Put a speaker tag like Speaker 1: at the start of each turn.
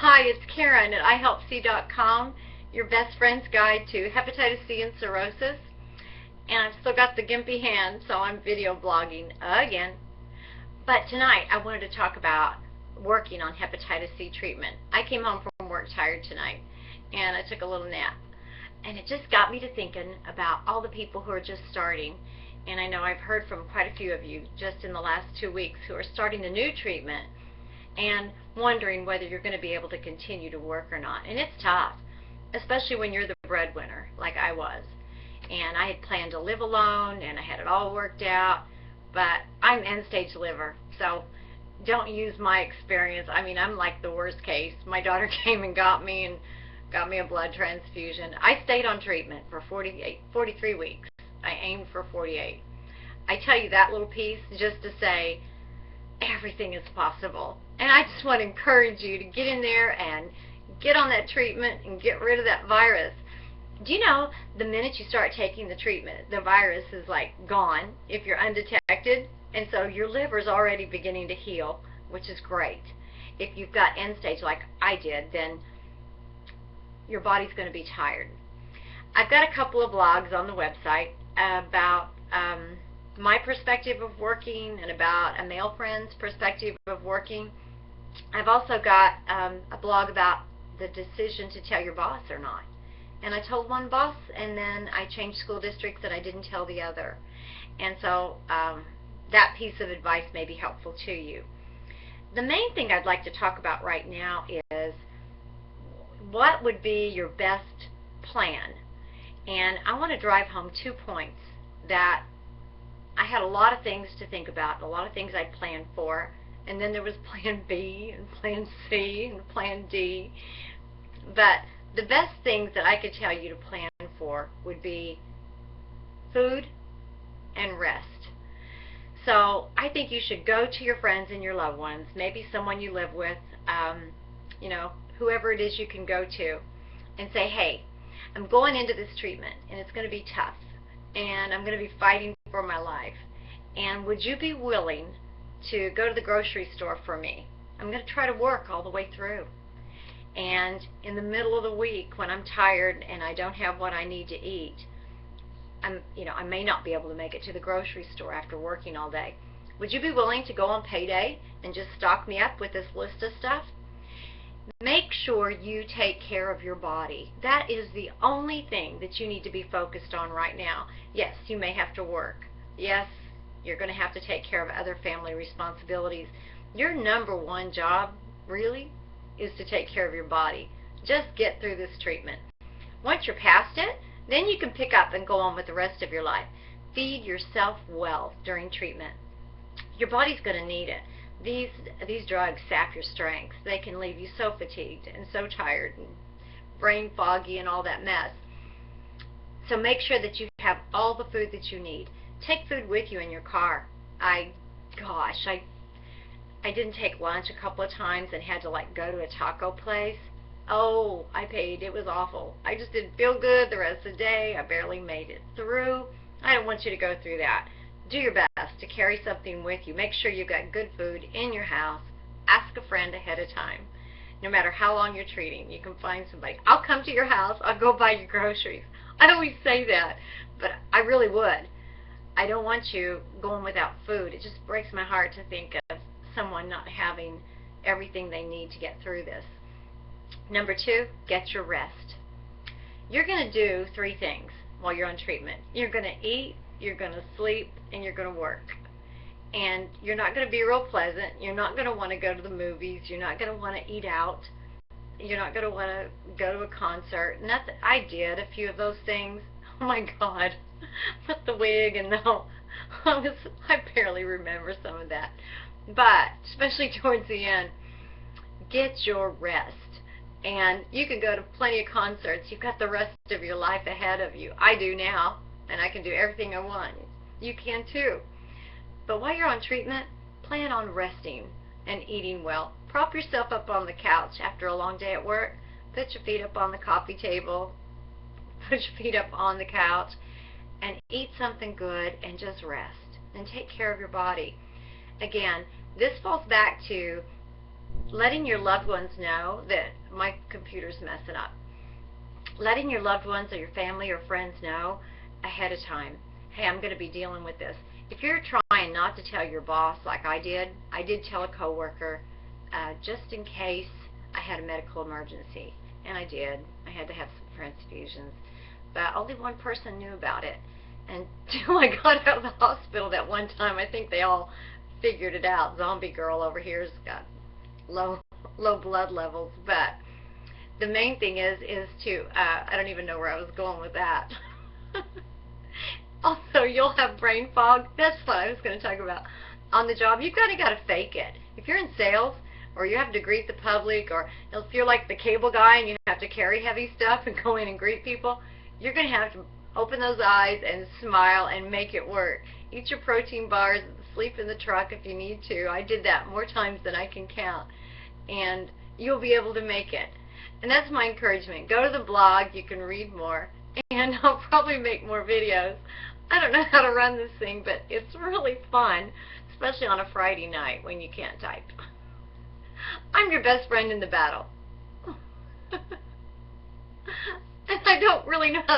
Speaker 1: Hi, it's Karen at ihelpc.com, your best friend's guide to hepatitis C and cirrhosis. And I've still got the gimpy hand, so I'm video blogging again. But tonight I wanted to talk about working on hepatitis C treatment. I came home from work tired tonight, and I took a little nap. And it just got me to thinking about all the people who are just starting. And I know I've heard from quite a few of you just in the last 2 weeks who are starting a new treatment and wondering whether you're going to be able to continue to work or not. And it's tough, especially when you're the breadwinner like I was. And I had planned to live alone, and I had it all worked out, but I'm end-stage liver, so don't use my experience. I mean, I'm like the worst case. My daughter came and got me a blood transfusion. I stayed on treatment for 43 weeks. I aimed for 48. I tell you that little piece just to say everything is possible. And I just want to encourage you to get in there and get on that treatment and get rid of that virus. Do you know, the minute you start taking the treatment, the virus is like gone if you're undetected, and so your liver's already beginning to heal, which is great. If you've got end stage like I did, then your body's going to be tired. I've got a couple of blogs on the website about my perspective of working and about a male friend's perspective of working. I've also got a blog about the decision to tell your boss or not. And I told one boss, and then I changed school districts, and I didn't tell the other. And so that piece of advice may be helpful to you. The main thing I'd like to talk about right now is what would be your best plan. And I want to drive home 2 points that I had a lot of things to think about, a lot of things I'd planned for, and then there was plan B and plan C and plan D. But the best things that I could tell you to plan for would be food and rest. So I think you should go to your friends and your loved ones, maybe someone you live with, you know, whoever it is you can go to, and say, hey, I'm going into this treatment, and it's going to be tough, and I'm going to be fighting for my life, and would you be willing to go to the grocery store for me? I'm going to try to work all the way through. And in the middle of the week, when I'm tired and I don't have what I need to eat, I may not be able to make it to the grocery store after working all day. Would you be willing to go on payday and just stock me up with this list of stuff? Make sure you take care of your body. That is the only thing that you need to be focused on right now. Yes, you may have to work. Yes, you're going to have to take care of other family responsibilities. Your number one job, really, is to take care of your body. Just get through this treatment. Once you're past it, then you can pick up and go on with the rest of your life. Feed yourself well during treatment. Your body's going to need it. These drugs sap your strength. They can leave you so fatigued and so tired and brain foggy and all that mess. So make sure that you have all the food that you need. Take food with you in your car. I didn't take lunch a couple of times and had to go to a taco place. Oh, I paid. It was awful. I just didn't feel good the rest of the day. I barely made it through. I don't want you to go through that. Do your best to carry something with you. Make sure you've got good food in your house. Ask a friend ahead of time. No matter how long you're treating, you can find somebody. I'll come to your house. I'll go buy your groceries. I always say that, but I really would. I don't want you going without food. It just breaks my heart to think of someone not having everything they need to get through this. Number 2, get your rest. You're going to do 3 things while you're on treatment. You're going to eat, you're going to sleep, and you're going to work. And you're not going to be real pleasant. You're not going to want to go to the movies. You're not going to want to eat out. You're not going to want to go to a concert. Nothing. I did a few of those things. Oh my God. With the wig and I barely remember some of that. But especially towards the end, get your rest. And you can go to plenty of concerts. You've got the rest of your life ahead of you. I do now, and I can do everything I want. You can too. But while you're on treatment, plan on resting and eating well. Prop yourself up on the couch after a long day at work. Put your feet up on the coffee table. Put your feet up on the couch and eat something good and just rest and take care of your body. Again, this falls back to letting your loved ones know that my computer's messing up. Letting your loved ones or your family or friends know ahead of time, hey, I'm going to be dealing with this. If you're trying not to tell your boss like I did tell a coworker just in case I had a medical emergency, and I did. I had to have some transfusions, but only one person knew about it. Until I got out of the hospital that one time, I think they all figured it out. Zombie girl over here's got low blood levels, but the main thing is to I don't even know where I was going with that. Also, you'll have brain fog. That's what I was going to talk about. On the job, you've got to fake it. If you're in sales, or you have to greet the public, or if you're like the cable guy and you have to carry heavy stuff and go in and greet people, you're going to have to open those eyes and smile and make it work. Eat your protein bars, sleep in the truck if you need to. I did that more times than I can count. And you'll be able to make it. And that's my encouragement. Go to the blog. You can read more. And I'll probably make more videos. I don't know how to run this thing, but it's really fun, especially on a Friday night when you can't type. I'm your best friend in the battle. And I don't really know how